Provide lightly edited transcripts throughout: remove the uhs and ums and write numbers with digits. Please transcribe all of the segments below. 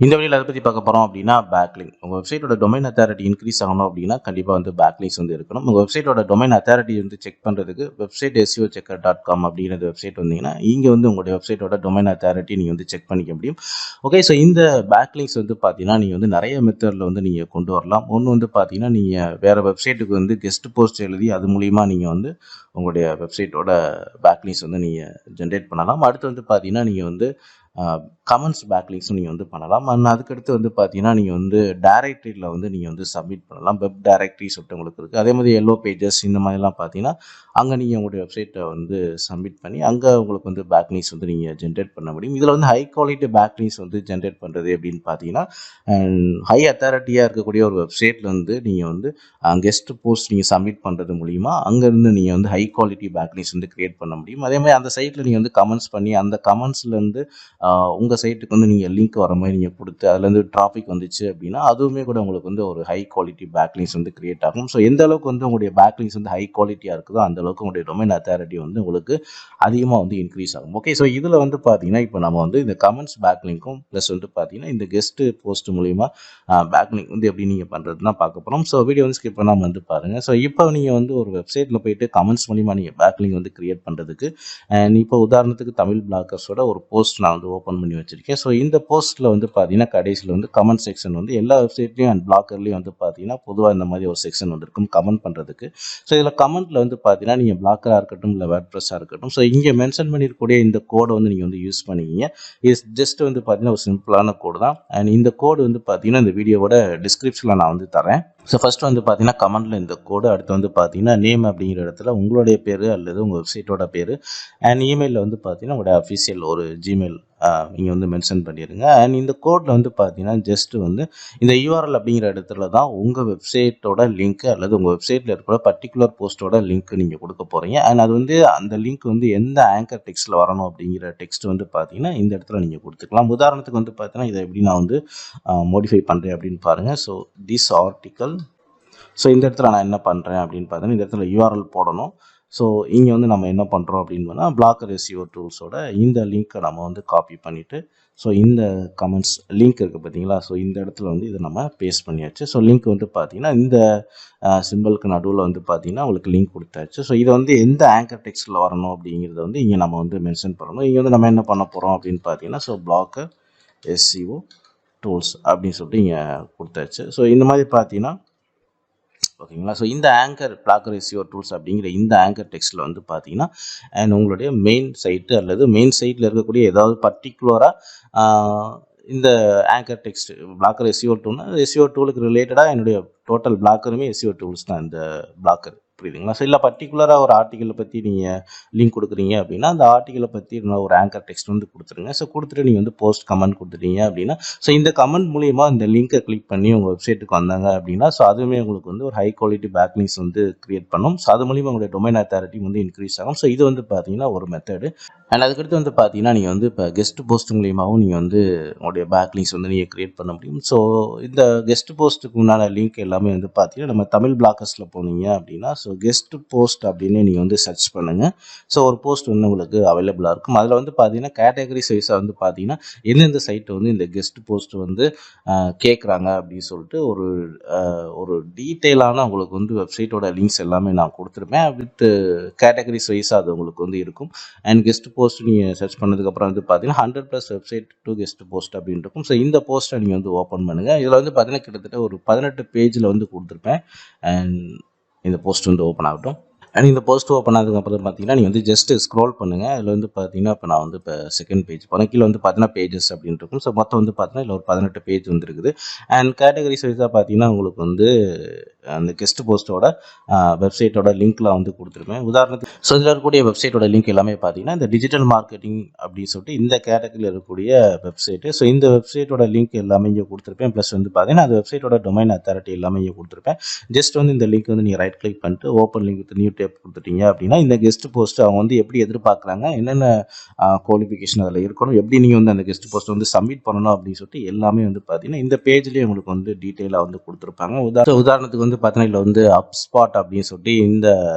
இந்த வழியில் அதை பற்றி பார்க்க போகிறோம் அப்படின்னா பேக்லிங்க். உங்கள் வெப்சைட்டோட டொமைன் அத்தாரிட்டி இன்க்ரீஸ் ஆகணும் அப்படின்னா கண்டிப்பாக வந்து பேக்லிங்க்ஸ் வந்து இருக்கணும். உங்கள் வெப்சைட்டோட டொமைன் அத்தாரிட்டி வந்து செக் பண்ணுறதுக்கு வெப்சைட் SEOchecker.com அப்படிங்கிற வெப்சைட் வந்தீங்கன்னா இங்கே வந்து உங்களுடைய வெப்சைட்டோட டொமைன் அத்தாரிட்டி நீங்கள் வந்து செக் பண்ணிக்க முடியும். ஓகே, ஸோ இந்த பேக்லிங்க்ஸ் வந்து பார்த்தீங்கன்னா நீங்கள் வந்து நிறைய மெத்தடில் வந்து நீங்கள் கொண்டு வரலாம். ஒன்று வந்து பார்த்தீங்கன்னா நீங்கள் வேறு வெப்சைட்டுக்கு வந்து கெஸ்ட் போஸ்ட் எழுதி அது மூலிமா நீங்கள் வந்து உங்களுடைய வெப்சைட்டோட பேக்லிங்க்ஸ் வந்து நீங்கள் ஜென்ரேட் பண்ணலாம். அடுத்து வந்து பார்த்தீங்கன்னா நீங்கள் வந்து கமெண்ட்ஸ் பேக்லிங்க்ஸும் நீங்கள் வந்து பண்ணலாம். அதுக்கடுத்து வந்து பார்த்தீங்கன்னா நீங்கள் வந்து டைரக்டரியில் வந்து நீங்கள் வந்து சப்மிட் பண்ணலாம். வெப் டைரக்டரி சொல்லிட்டு உங்களுக்கு இருக்குது. அதே மாதிரி எல்லோ பேஜஸ் இந்த மாதிரிலாம் பார்த்தீங்கன்னா அங்கே நீங்கள் உங்களுடைய வெப்சைட்டை வந்து சப்மிட் பண்ணி அங்கே உங்களுக்கு வந்து பேக்லிங்க்ஸ் வந்து நீங்கள் ஜென்ரேட் பண்ண முடியும். இதில் வந்து ஹை குவாலிட்டி பேக்லிங்க்ஸ் வந்து ஜென்ரேட் பண்ணுறது அப்படின்னு பார்த்தீங்கன்னா ஹை அத்தாரிட்டியாக இருக்கக்கூடிய ஒரு வெப்சைட்டில் வந்து நீங்கள் வந்து கெஸ்ட் போஸ்ட் நீங்கள் சப்மிட் பண்ணுறது மூலிமா அங்கேருந்து நீங்கள் வந்து ஹை குவாலிட்டி பேக்லிங்க்ஸ் வந்து க்ரியேட் பண்ண முடியும். அதே மாதிரி அந்த சைட்டில் நீங்கள் வந்து கமெண்ட்ஸ் பண்ணி அந்த கமெண்ட்ஸ்லேருந்து உங்கள் சைட்டுக்கு வந்து நீங்கள் லிங்க் வர மாதிரி நீங்கள் கொடுத்து அதுலேருந்து டிராஃபிக் வந்துச்சு அப்படின்னா அதுவுமே கூட உங்களுக்கு வந்து ஒரு ஹை குவாலிட்டி பேக்லிங்க்ஸ் வந்து கிரியேட் ஆகும். ஸோ எந்த அளவுக்கு வந்து உங்களுடைய பேக்லிங்க்ஸ் வந்து ஹை குவாலிட்டியாக இருக்குதோ அந்த அளவுக்கு உங்களுடைய டொமைன் அத்தாரிட்டி வந்து உங்களுக்கு அதிகமாக வந்து இன்க்ரீஸ் ஆகும். ஓகே, ஸோ இதில் வந்து பார்த்தீங்கன்னா இப்போ நம்ம வந்து இந்த கமெண்ட்ஸ் பேக்லிங்க்கும் ப்ளஸ் வந்து பார்த்தீங்கன்னா இந்த கெஸ்ட் போஸ்ட் மூலிமா பேக்லிங்க் வந்து எப்படி நீங்கள் பண்ணுறதுனா பார்க்க போகிறோம். ஸோ வீடியோ வந்து ஸ்கிப் பண்ணாமல் வந்து பாருங்கள். ஸோ இப்போ நீங்கள் வந்து ஒரு வெப்சைட்டில் போயிட்டு கமெண்ட்ஸ் மூலிமா நீங்கள் பேக்லிங்க் வந்து கிரியேட் பண்ணுறதுக்கு அண்ட் இப்போ உதாரணத்துக்கு தமிழ் பிளாக்கர்ஸோட ஒரு போஸ்ட் நான் வந்து ஓப்பன் பண்ணி வச்சிருக்கேன். ஸோ இந்த போஸ்ட்டில் வந்து பார்த்தீங்கன்னா கடைசியில் வந்து கமெண்ட் செக்ஷன் வந்து எல்லா வெப்சைட்லையும் அண்ட் பிளாக்கர்லையும் வந்து பார்த்தீங்கன்னா பொதுவாக இந்த மாதிரி ஒரு செக்ஷன் வந்து இருக்கும் கமெண்ட் பண்ணுறதுக்கு. ஸோ இதில் கமெண்ட்டில் வந்து பார்த்தீங்கன்னா நீங்கள் பிளாக்கராக இருக்கட்டும் இல்லை வேர்ட்ப்ரெஸ்ஸாக இருக்கட்டும், ஸோ இங்கே மென்ஷன் பண்ணியிருக்கக்கூடிய இந்த கோடை வந்து நீங்கள் வந்து யூஸ் பண்ணிக்கிங்க. இது ஜஸ்ட் வந்து பார்த்தீங்கன்னா ஒரு சிம்பிளான கோடு தான். அண்ட் இந்த கோடு வந்து பார்த்தீங்கன்னா இந்த வீடியோவோட டிஸ்கிரிப்ஷனில் நான் வந்து தரேன். ஸோ ஃபஸ்ட்டு வந்து பார்த்தீங்கன்னா கமெண்ட்டில் இந்த கோடு, அடுத்து வந்து பார்த்தீங்கன்னா நேம் அப்படிங்கிற இடத்துல உங்களுடைய பேர் அல்லது உங்கள் வெப்சைட்டோட பேர் அண்ட் இமெயிலில் வந்து பார்த்தீங்கன்னா உங்களுடைய அஃபிஷியல் ஒரு ஜிமெயில் நீங்கள் வந்து மென்ஷன் பண்ணிடுங்க. அண்ட் இந்த கோடில் வந்து பார்த்தீங்கன்னா ஜஸ்ட்டு வந்து இந்த யூஆர்எல் அப்படிங்கிற இடத்துல தான் உங்கள் வெப்சைட்டோட லிங்க் அல்லது உங்கள் வெப்சைட்டில் இருக்கிற பர்டிகுலர் போஸ்ட்டோட லிங்க் நீங்கள் கொடுக்க போகிறீங்க. அண்ட் அது வந்து அந்த லிங்க் வந்து எந்த ஆங்கர் டெக்ஸ்ட்டில் வரணும் அப்படிங்கிற டெக்ஸ்ட் வந்து பார்த்தீங்கன்னா இந்த இடத்துல நீங்கள் கொடுத்துக்கலாம். உதாரணத்துக்கு வந்து பார்த்தீங்கன்னா இதை எப்படி நான் வந்து மோடிஃபை பண்ணுறேன் அப்படின்னு பாருங்கள். ஸோ திஸ் ஆர்டிக்கல், ஸோ இந்த இடத்துல நான் என்ன பண்ணுறேன் அப்படின்னு பார்த்தீங்கன்னா இந்த இடத்துல யூஆர்எல் போடணும். ஸோ இங்கே வந்து நம்ம என்ன பண்ணுறோம் அப்படின்னு பார்த்தா பிளாக்கர் SEO டூல்ஸோட இந்த லிங்க்கை நம்ம வந்து காப்பி பண்ணிவிட்டு ஸோ இந்த கமெண்ட்ஸ் லிங்க் இருக்குது பார்த்தீங்களா, ஸோ இந்த இடத்துல வந்து இதை நம்ம பேஸ்ட் பண்ணியாச்சு. ஸோ லிங்க் வந்து பார்த்தீங்கன்னா இந்த சிம்பிளுக்கு நடுவில் வந்து பார்த்தீங்கன்னா உங்களுக்கு லிங்க் கொடுத்தாச்சு. ஸோ இதை வந்து எந்த ஆங்கர் டெக்ஸ்ட்டில் வரணும் அப்படிங்கிறத வந்து இங்கே நம்ம வந்து மென்ஷன் பண்ணணும். இங்கே வந்து நம்ம என்ன பண்ண போகிறோம் அப்படின்னு பார்த்தீங்கன்னா ஸோ பிளாக்கர் SEO டூல்ஸ் அப்படின்னு சொல்லிட்டு இங்கே கொடுத்தாச்சு. ஸோ இந்த மாதிரி பார்த்தீங்கன்னா ஓகேங்களா. ஸோ இந்த ஆங்கர் பிளாக்கர் SEO டூல்ஸ் அப்படிங்கிற இந்த ஆங்கர் டெக்ஸ்ட்டில் வந்து பார்த்தீங்கன்னா அண்ட் உங்களுடைய மெயின் சைட்டு அல்லது மெயின் சைட்டில் இருக்கக்கூடிய ஏதாவது பர்டிகுலராக இந்த ஆங்கர் டெக்ஸ்ட் பிளாக்கர் SEO டூல்னா SEO டூலுக்கு ரிலேட்டடாக என்னுடைய டோட்டல் பிளாக்கருமே SEO டூல்ஸ் தான் இந்த பிளாக்கர், புரியுதுங்களா. ஸோ இல்லை பர்டிகுலராக ஒரு ஆர்டிக்கலை பற்றி நீங்கள் லிங்க் கொடுக்குறீங்க அப்படின்னா அந்த ஆர்டிக்கலை பற்றி ஒரு ஆங்கர் டெக்ஸ்ட் வந்து கொடுத்துருங்க. ஸோ கொடுத்துட்டு நீங்கள் வந்து போஸ்ட் கமெண்ட் கொடுத்துட்டீங்க அப்படின்னா ஸோ இந்த கமெண்ட் மூலிமா இந்த லிங்கை கிளிக் பண்ணி உங்கள் வெப்சைட்டுக்கு வந்தாங்க அப்படின்னா ஸோ அதுவுமே உங்களுக்கு வந்து ஒரு ஹை குவாலிட்டி பேக்லிங்க்ஸ் வந்து கிரியேட் பண்ணும். ஸோ அது மூலிமா உங்களுடைய டொமைன் அத்தாரிட்டி வந்து இன்க்ரீஸ் ஆகும். ஸோ இது வந்து பார்த்தீங்கன்னா ஒரு மெத்தடு. அண்ட் அதுக்கடுத்து வந்து பார்த்தீங்கன்னா நீங்கள் வந்து இப்போ கெஸ்ட் போஸ்ட் மூலியமாகவும் நீங்கள் வந்து உங்களுடைய பேக்லிங்க்ஸ் வந்து நீங்கள் கிரியேட் பண்ண முடியும். ஸோ இந்த கெஸ்ட் போஸ்ட்டுக்கு உண்டான லிங்க் எல்லாமே வந்து பார்த்தீங்கன்னா நம்ம தமிழ் பிளாக்கர்ஸில் போனீங்க அப்படின்னா ஸோ கெஸ்ட் போஸ்ட் அப்படின்னு நீங்கள் வந்து சர்ச் பண்ணுங்கள். ஸோ ஒரு போஸ்ட் வந்து உங்களுக்கு அவைலபிளாக இருக்கும். அதில் வந்து பார்த்தீங்கன்னா கேட்டகரிஸ் வைஸாக வந்து பார்த்தீங்கன்னா எந்தெந்த சைட்டு வந்து இந்த கெஸ்ட் போஸ்ட் வந்து கேட்குறாங்க அப்படின்னு சொல்லிட்டு ஒரு டீட்டெயிலான உங்களுக்கு வந்து வெப்சைட்டோட லிங்க்ஸ் எல்லாமே நான் கொடுத்துருப்பேன். வித் கேட்டகரிஸ் வைஸாக அது உங்களுக்கு வந்து இருக்கும். அண்ட் கெஸ்ட் போஸ்ட் நீங்கள் சர்ச் பண்ணதுக்கப்புறம் வந்து பார்த்தீங்கன்னா 100+ வெப்சைட் டு கெஸ்ட் போஸ்ட் அப்படின்னு இருக்கும். ஸோ இந்த போஸ்ட்டை நீங்கள் வந்து ஓப்பன் பண்ணுங்கள். இதில் வந்து பார்த்தீங்கன்னா கிட்டத்தட்ட ஒரு 18 பேஜில் வந்து கொடுத்துருப்பேன். அண்ட் இந்த போஸ்ட் வந்து ஓப்பன் ஆகட்டும். அண்ட் இந்த போஸ்ட் ஓப்பன் ஆனதுக்கப்புறம் பார்த்தீங்கன்னா நீங்கள் வந்து ஜஸ்ட் ஸ்க்ரோல் பண்ணுங்கள். அதில் வந்து பார்த்தீங்கன்னா இப்போ நான் வந்து இப்போ செகண்ட் பேஜ் போகிறேன். கீழே வந்து பார்த்தீங்கன்னா பேஜஸ் அப்படின்னு இருக்கும். ஸோ மொத்தம் வந்து பார்த்தீங்கன்னா இதில் ஒரு 18 பேஜ் வந்துருக்குது. அண்ட் கேட்டகரிஸ் வைஸாக பார்த்தீங்கன்னா உங்களுக்கு வந்து அந்த கெஸ்ட் போஸ்ட்டோட வெப்சைட்டோட லிங்க்லாம் வந்து கொடுத்துருப்பேன். உதாரணத்துக்கு ஸோ இதில் இருக்கக்கூடிய வெப்சைட்டோட லிங்க் எல்லாமே பார்த்தீங்கன்னா இந்த டிஜிட்டல் மார்க்கெட்டிங் அப்படின்னு சொல்லிட்டு இந்த கேட்டகரியில் இருக்கக்கூடிய வெப்சைட்டு. ஸோ இந்த வெப்சைட்டோட லிங்க் எல்லாமே இங்கே கொடுத்துருப்பேன். ப்ளஸ் வந்து பார்த்தீங்கன்னா அந்த வெப்சைட்டோட டொமைன் அத்தாரிட்டி எல்லாமே இங்கே கொடுத்துருப்பேன். ஜஸ்ட் வந்து இந்த லிங்க் வந்து நீங்கள் ரைட் கிளிக் பண்ணிட்டு open link with new tab கொடுத்துட்டீங்க அப்படின்னா இந்த கெஸ்ட் போஸ்ட் அவங்க வந்து எப்படி எதிர்பார்க்குறாங்க, என்னென்ன குவாலிஃபிகேஷன் அதில் இருக்கணும், எப்படி நீங்கள் வந்து அந்த கெஸ்ட் போஸ்ட் வந்து சப்மிட் பண்ணணும் அப்படின்னு சொல்லிட்டு எல்லாமே வந்து பார்த்தீங்கன்னா இந்த பேஜ்லேயே உங்களுக்கு வந்து டீட்டெயிலாக வந்து கொடுத்துருப்பாங்க. உதாரணத்துக்கு வந்து பார்த்தீங்கன்னா இதில் வந்து அப்ஸ்பாட் அப்படின்னு சொல்லிட்டு இந்த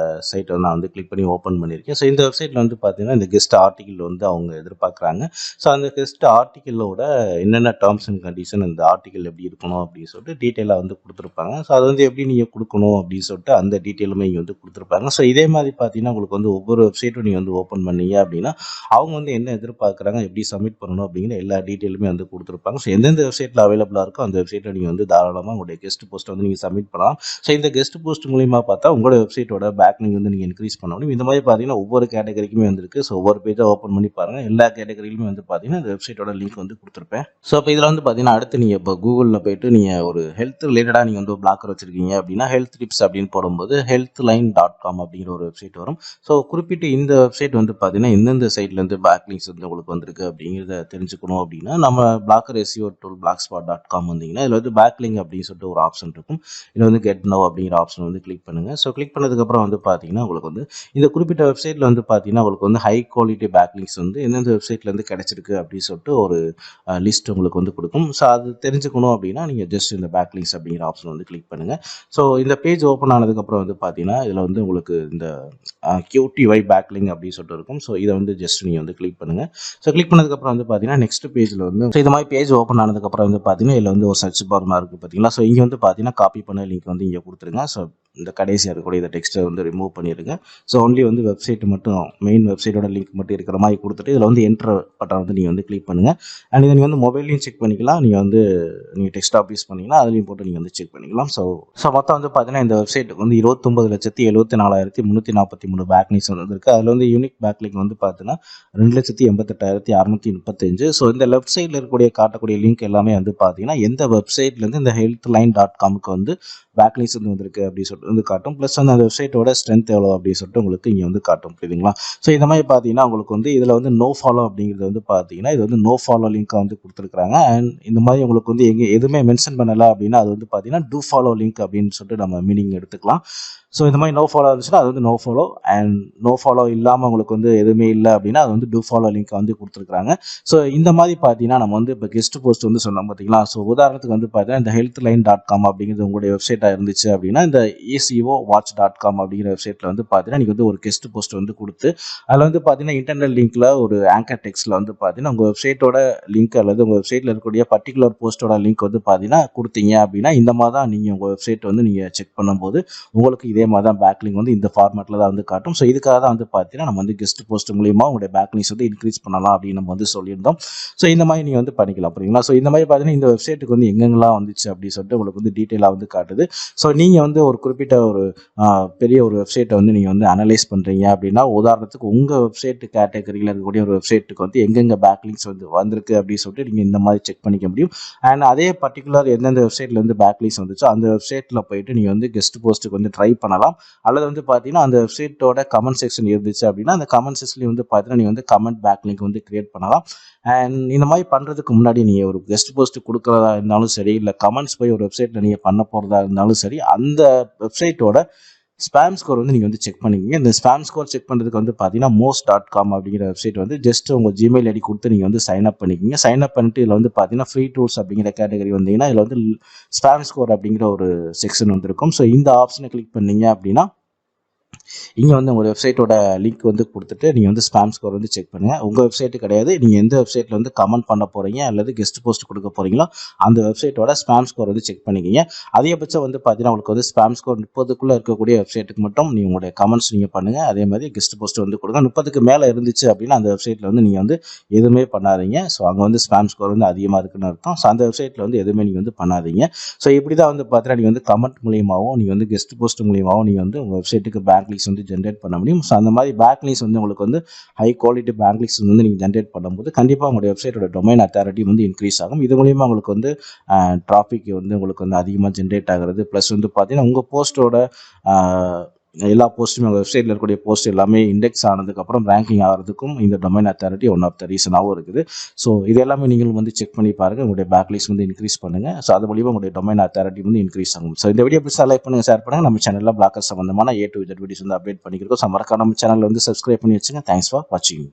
சைட்டை நான் வந்து கிளிக் பண்ணி ஓப்பன் பண்ணியிருக்கேன். ஸோ இந்த வெப்சைட்டில் வந்து பார்த்தீங்கன்னா இந்த கெஸ்ட் ஆர்டிக்கல் வந்து அவங்க எதிர்பார்க்குறாங்க. ஸோ அந்த கெஸ்ட் ஆர்டிக்கலோட என்னென்ன டேர்ம்ஸ் அண்ட் கண்டிஷன் அந்த ஆர்டிக்கல் எப்படி இருக்கணும் அப்படின்னு சொல்லிட்டு டீட்டெயிலாக வந்து கொடுத்துருப்பாங்க. ஸோ அது வந்து எப்படி நீங்கள் கொடுக்கணும் அப்படின்னு சொல்லிட்டு அந்த டீட்டெயிலுமே இங்கே வந்து கொடுத்துருப்பாங்க. ஸோ இதே மாதிரி பார்த்தீங்கன்னா உங்களுக்கு வந்து ஒவ்வொரு வெப்சைட்டும் நீங்கள் வந்து ஓப்பன் பண்ணீங்க அப்படின்னா அவங்க வந்து என்ன எதிர்பார்க்குறாங்க, எப்படி சப்மிட் பண்ணணும் அப்படிங்கிற எல்லா டீட்டெயிலுமே வந்து கொடுத்துருப்பாங்க. ஸோ எந்தெந்த வெப்சைட்டில் அவைலபிளாக இருக்கோ அந்த வெப்சைட்டில் நீங்கள் வந்து தாராளமாக உங்களுடைய கெஸ்ட் போஸ்ட்டை வந்து நீங்கள் சப்மிட் பண்ணலாம். ஸோ இந்த கெஸ்ட் போஸ்ட் மூலியமாக பார்த்தா உங்களோட வெப்சைட்டோட பேக்லிங்க் வந்து நீங்கள் இன்க்ரீஸ் பண்ண முடியும். இந்த மாதிரி பார்த்தீங்கன்னா ஒவ்வொரு கேட்டகரிக்குமே வந்துருக்கு. ஸோ ஒவ்வொரு பேஜாக ஓப்பன் பண்ணி பாருங்கள். எல்லா கேட்டகரியிலுமே வந்து பார்த்தீங்கன்னா இந்த வெப்சைட்டோட லிங்க் வந்து கொடுத்துருப்பேன். ஸோ இப்போ இதில் வந்து பார்த்தீங்கன்னா அடுத்து நீங்கள் இப்போ கூகுளில் போயிட்டு நீங்கள் ஒரு ஹெல்த் ரிலேட்டடாக நீங்கள் வந்து பிளாக்கர் வச்சிருக்கீங்க அப்படின்னா ஹெல்த் டிப்ஸ் அப்படின்னு போடும்போது healthline.com அப்படிங்கிற ஒரு வெப்சைட் வரும். ஸோ குறிப்பிட்டு இந்த வெப்சைட் வந்து பார்த்தீங்கன்னா எந்தெந்த சைட்லேருந்து பேக்லிங்ஸ் வந்து உங்களுக்கு வந்திருக்கு அப்படிங்கிறத தெரிஞ்சுக்கணும் அப்படின்னா நம்ம பிளாக்கர் எஸ்இஓ டூல் blackspot.com வந்தீங்கன்னா இதில் வந்து பேக்லிங்க் அப்படின்னு சொல்லிட்டு ஒரு ஆப்ஷன் இருக்கும். இதில் வந்து கெட் நவ் அப்படிங்கிற ஆப்ஷன் வந்து கிளிக் பண்ணுங்கள். ஸோ கிளிக் பண்ணதுக்கப்புறம் வந்து பார்த்தீங்கன்னா உங்களுக்கு வந்து இந்த குறிப்பிட்ட வெப்சைட்டில் வந்து பார்த்தீங்கன்னா உங்களுக்கு வந்து ஹை குவாலிட்டி பேக்லிங்ஸ் வந்து எந்தெந்த வெப்சைட்லேருந்து கிடைச்சிருக்கு அப்படின்னு சொல்லிட்டு ஒரு லிஸ்ட் உங்களுக்கு வந்து கொடுக்கும். ஸோ அது தெரிஞ்சுக்கணும் அப்படின்னா நீங்கள் ஜஸ்ட் இந்த பேக்லிங்ஸ் அப்படிங்கிற ஆப்ஷன் வந்து கிளிக் பண்ணுங்கள். ஸோ இந்த பேஜ் ஓப்பன் ஆனதுக்கப்புறம் வந்து பார்த்தீங்கன்னா இதில் வந்து உங்களுக்கு இந்த QTY பேக்லிங்க் அப்படின்னு சொல்லிட்டு இருக்கும். ஸோ இதை வந்து ஜஸ்ட் நீங்கள் வந்து கிளிக் பண்ணுங்கள். ஸோ கிளிக் பண்ணதுக்கப்புறம் வந்து பார்த்தீங்கன்னா நெக்ஸ்ட் பேஜில் வந்து ஸோ இந்த மாதிரி பேஜ் ஓப்பன் ஆனதுக்கப்புறம் வந்து பார்த்தீங்கன்னா இதில் வந்து ஒரு சர்ச் பார் மாதிரி இருக்குது பார்த்தீங்களா. ஸோ இங்கே வந்து பார்த்தீங்கன்னா காப்பி பண்ண லிங்க் வந்து இங்கே கொடுத்துருங்க. ஸோ இந்த கடைசியாக இருக்கக்கூடிய இந்த டெக்ஸ்ட்டை வந்து ரிமூவ் பண்ணிடுங்க. ஸோ ஒன்லி வந்து வெப்சைட் மட்டும் மெயின் வெப்சைட்டோட லிங்க் மட்டும் இருக்கிற மாதிரி கொடுத்துட்டு இதில் வந்து என்ட்ரு பட்டன் வந்து நீங்கள் வந்து கிளிக் பண்ணுங்கள். அண்ட் இதை நீங்கள் வந்து மொபைல்லையும் செக் பண்ணிக்கலாம். நீங்கள் டெஸ்க்டாப் யூஸ் பண்ணிங்கன்னா அதுலேயும் போட்டு நீங்கள் வந்து செக் பண்ணிக்கலாம். ஸோ மொத்தம் வந்து பார்த்தீங்கன்னா இந்த வெப்சைட்டுக்கு வந்து 29,74,343 பேக்லிங்ஸ் வந்து இருக்குது. அதில் வந்து யூனிக் பேக்லிங்க் வந்து பார்த்தீங்கன்னா 2,88,635. ஸோ இந்த லெஃப்ட் சைடில் இருக்கக்கூடிய காட்டக்கூடிய லிங்க் எல்லாமே வந்து பார்த்தீங்கன்னா எந்த வெப்சைட்லேருந்து இந்த healthline.comக்கு வந்து பேக்லிங்ஸ் வந்து வந்திருக்கு அப்படின்னு சொல்லிட்டு வந்து காட்டும். ப்ளஸ் வந்து அந்த வெப்சைட்டோட ஸ்ட்ரென்த் எவ்வளோ அப்படின்னு சொல்லிட்டு உங்களுக்கு இங்கே வந்து காட்டும். புரியுதுங்களா. ஸோ இந்த மாதிரி பார்த்தீங்கன்னா உங்களுக்கு வந்து இதில் வந்து நோ ஃபாலோ அப்படிங்கிறது வந்து பார்த்தீங்கன்னா இது வந்து நோ ஃபாலோ லிங்காக வந்து கொடுத்துருக்காங்க. அண்ட் இந்த மாதிரி உங்களுக்கு வந்து எதுவுமே மென்ஷன் பண்ணலை அப்படின்னா அது வந்து பார்த்தீங்கன்னா டூ ஃபாலோ லிங்க் அப்படின்னு சொல்லிட்டு நம்ம மீனிங் எடுத்துக்கலாம். ஸோ இந்த மாதிரி நோ ஃபாலோ இருந்துச்சுன்னா அது வந்து no follow, and no follow இல்லாமல் உங்களுக்கு வந்து எதுவுமே இல்லை அப்படின்னா அது வந்து டூ ஃபாலோ லிங்க் வந்து கொடுத்துருக்காங்க. ஸோ இந்த மாதிரி பார்த்தீங்கன்னா நம்ம வந்து இப்போ கெஸ்ட் போஸ்ட் வந்து சொன்னோம் பார்த்தீங்களா. ஸோ உதாரணத்துக்கு வந்து பார்த்தீங்கன்னா இந்த healthline.com அப்படிங்கிறது உங்களுடைய வெப்சைட்டாக இருந்துச்சு அப்படின்னா இந்த ECOWatch.com அப்படிங்கிற வெப்சைட்டில் வந்து பார்த்தீங்கன்னா நீங்கள் வந்து ஒரு கெஸ்ட் போஸ்ட் வந்து கொடுத்து அதில் வந்து பார்த்தீங்கன்னா இன்டர்னல் லிங்க்கில் ஒரு ஆங்கர் டெக்ஸ்ட்டில் வந்து பார்த்தீங்கன்னா உங்கள் வெப்சைட்டோட லிங்க் அல்லது உங்கள் வெப்சைட்டில் இருக்கக்கூடிய பர்டிகுலர் போஸ்ட்டோட லிங்க் வந்து பார்த்தீங்கன்னா கொடுத்தீங்க அப்படின்னா இந்த மாதிரி தான் நீங்கள் உங்கள் வெப்சைட் வந்து நீங்கள் செக் பண்ணும்போது உங்களுக்கு இதே மாதிரி தான் பேக்லிங்க் வந்து இந்த ஃபார்மேட்டில் தான் வந்து காட்டும். ஸோ இதுக்காக தான் வந்து பார்த்தீங்கன்னா நம்ம வந்து கெஸ்ட் போஸ்ட் மூலியமா உங்களுடைய பேக்லிங்ஸ் வந்து இன்க்ரீஸ் பண்ணலாம் அப்படின்னு நம்ம வந்து சொல்லியிருந்தோம். ஸோ இந்த மாதிரி நீங்கள் வந்து பண்ணிக்கலாம். புரியுங்களா. ஸோ இந்த மாதிரி பார்த்தீங்கன்னா இந்த வெப்சைட்டுக்கு வந்து எங்கெங்கெல்லாம் வந்துச்சு அப்படின்னு சொல்லிட்டு உங்களுக்கு வந்து டீட்டெயிலாக வந்து காட்டுது. ஸோ நீங்கள் வந்து ஒரு குறிப்பிட்ட ஒரு பெரிய ஒரு வெப்சைட்டை வந்து நீங்கள் வந்து அனலைஸ் பண்ணுறீங்க அப்படின்னா உதாரணத்துக்கு உங்கள் வெப்சைட் கேட்டகரியில் இருக்கக்கூடிய ஒரு வெப்சைட்டுக்கு வந்து எங்கெங்கே பேக்லிங்ஸ் வந்து வந்திருக்கு அப்படின்னு சொல்லிட்டு நீங்கள் இந்த மாதிரி செக் பண்ணிக்க முடியும். அண்ட் அதே பர்டிகுலர் எந்தெந்த வெப்சைட்டில் வந்து பேக்லிங்ஸ் வந்துச்சோ அந்த வெப்சைட்டில் போயிட்டு நீங்கள் வந்து கெஸ்ட் போஸ்ட்டுக்கு வந்து ட்ரை பண்ணலாம். அல்லது வந்து பார்த்தீங்கன்னா அந்த வெப்சைட்டோட கமெண்ட் செக்ஷன் இருந்துச்சு அப்படின்னா அந்த கமெண்ட் செக்ஷன்லேயும் வந்து பார்த்தீங்கன்னா நீங்கள் வந்து கமெண்ட் பேக்லிங்க் வந்து கிரியேட் பண்ணலாம். அண்ட் இந்த மாதிரி பண்ணுறதுக்கு முன்னாடி நீங்கள் ஒரு கெஸ்ட் போஸ்ட் கொடுக்குறதா இருந்தாலும் சரி, இல்லை கமெண்ட்ஸ் போய் ஒரு வெப்சைட்டில் நீங்கள் பண்ண போகிறதா இருந்தாலும் சரி, அந்த வெப்சைட்டோட ஸ்பேம் ஸ்கோர் வந்து நீங்கள் வந்து செக் பண்ணிக்கிங்க. இந்த ஸ்பேம் ஸ்கோர் செக் பண்ணுறதுக்கு வந்து பார்த்தீங்கன்னா most.com அப்படிங்கிற வெப்சைட் வந்து ஜஸ்ட் உங்கள் ஜிமெயில் ஐடி கொடுத்து நீங்கள் வந்து சைன் அப் பண்ணிக்கிங்க. சைன் அப் பண்ணிட்டு இதில் வந்து பார்த்தீங்கன்னா ஃப்ரீ டூல்ஸ் அப்படிங்கிற கேட்டகரி வந்தீங்கன்னா இதில் வந்து ஸ்பேம் ஸ்கோர் அப்படிங்கிற ஒரு செக்ஷன் வந்துருக்கும். ஸோ இந்த ஆப்ஷனை கிளிக் பண்ணீங்க அப்படின்னா இங்கே வந்து உங்கள் வெப்சைட்டோட லிங்க் வந்து கொடுத்துட்டு நீங்கள் வந்து ஸ்பேம் ஸ்கோர் வந்து செக் பண்ணுங்கள். உங்கள் வெப்சைட்டு கிடையாது, நீங்கள் எந்த வெப்சைட்டில் வந்து கமெண்ட் பண்ண போகிறீங்க அல்லது கெஸ்ட் போஸ்ட் கொடுக்க போகிறீங்களோ அந்த வெப்சைட்டோட ஸ்பேம் ஸ்கோர் வந்து செக் பண்ணிக்கிங்க. அதிகபட்சம் வந்து பார்த்தீங்கன்னா உங்களுக்கு வந்து ஸ்பேம் ஸ்கோர் 30க்குள்ளே இருக்கக்கூடிய வெப்சைட்டுக்கு மட்டும் நீங்கள் உங்களுடைய கமெண்ட்ஸ் நீங்கள் பண்ணுங்கள். அதே மாதிரி கெஸ்ட் போஸ்ட் வந்து கொடுங்க. 30க்கு மேலே இருந்துச்சு அப்படின்னா அந்த வெப்சைட்டில் வந்து நீங்கள் வந்து எதுவுமே பண்ணாதீங்க. ஸோ அங்கே வந்து ஸ்பேம் ஸ்கோர் வந்து அதிகமாக இருக்குன்னு அர்த்தம். ஸோ அந்த வெப்சைட்டில் வந்து எதுவுமே நீங்கள் வந்து பண்ணாதீங்க. ஸோ இப்படி தான் வந்து பார்த்தீங்கன்னா நீங்கள் வந்து கமெண்ட் மூலியமாகவும் நீங்கள் வந்து கெஸ்ட் போஸ்ட் மூலியமாகவும் நீங்கள் வந்து உங்கள் வெப்சைட்டுக்கு பேக்லிங்ஸ் வந்து ஜென்ரேட் பண்ண முடியும். ஸோ அந்த மாதிரி பேக்லிங்ஸ் வந்து உங்களுக்கு வந்து ஹை குவாலிட்டி பேக்லிங்ஸ் வந்து நீங்கள் ஜென்ரேட் பண்ணும்போது கண்டிப்பாக உங்களுடைய வெப்சைட்டோட டொமைன் அத்தாரிட்டி வந்து இன்க்ரீஸ் ஆகும். இது மூலியமாக உங்களுக்கு வந்து டிராஃபிக் வந்து உங்களுக்கு வந்து அதிகமாக ஜென்ரேட் ஆகிறது. ப்ளஸ் வந்து பார்த்தீங்கன்னா உங்கள் போஸ்ட்டோட எல்லா போஸ்ட்டுமே உங்கள் வெப்சைட்டில் இருக்கக்கூடிய போஸ்ட் எல்லாமே இண்டெக்ஸ் ஆனதுக்கப்புறம் ரேங்கிங் ஆகிறதுக்கும் இந்த domain authority one of the ரீசனாகவும் இருக்குது. ஸோ இது எல்லாமே நீங்களும் வந்து செக் பண்ணி பாருங்கள். உங்களுடைய பேக்லிங்ஸ் வந்து இன்க்ரீஸ் பண்ணுங்கள். ஸோ அது மூலியமாக உங்களுடைய டொமைன் அத்தாரிட்டி வந்து இன்க்ரீஸ் ஆகும். ஸோ இந்த வீடியோ பிடிச்சா லைக் பண்ணுங்கள், ஷேர் பண்ணுங்கள். நம்ம சேனலில் பிளாக்கர் சம்பந்தமான A to Z வீடியோஸ் வந்து அப்டேட் பண்ணிக்கிறோம். ஸோ மறக்காம நம்ம சேனலில் வந்து சப்ஸ்கிரைப் பண்ணி வச்சுங்க. தேங்க்ஸ் ஃபார் வாட்சிங்.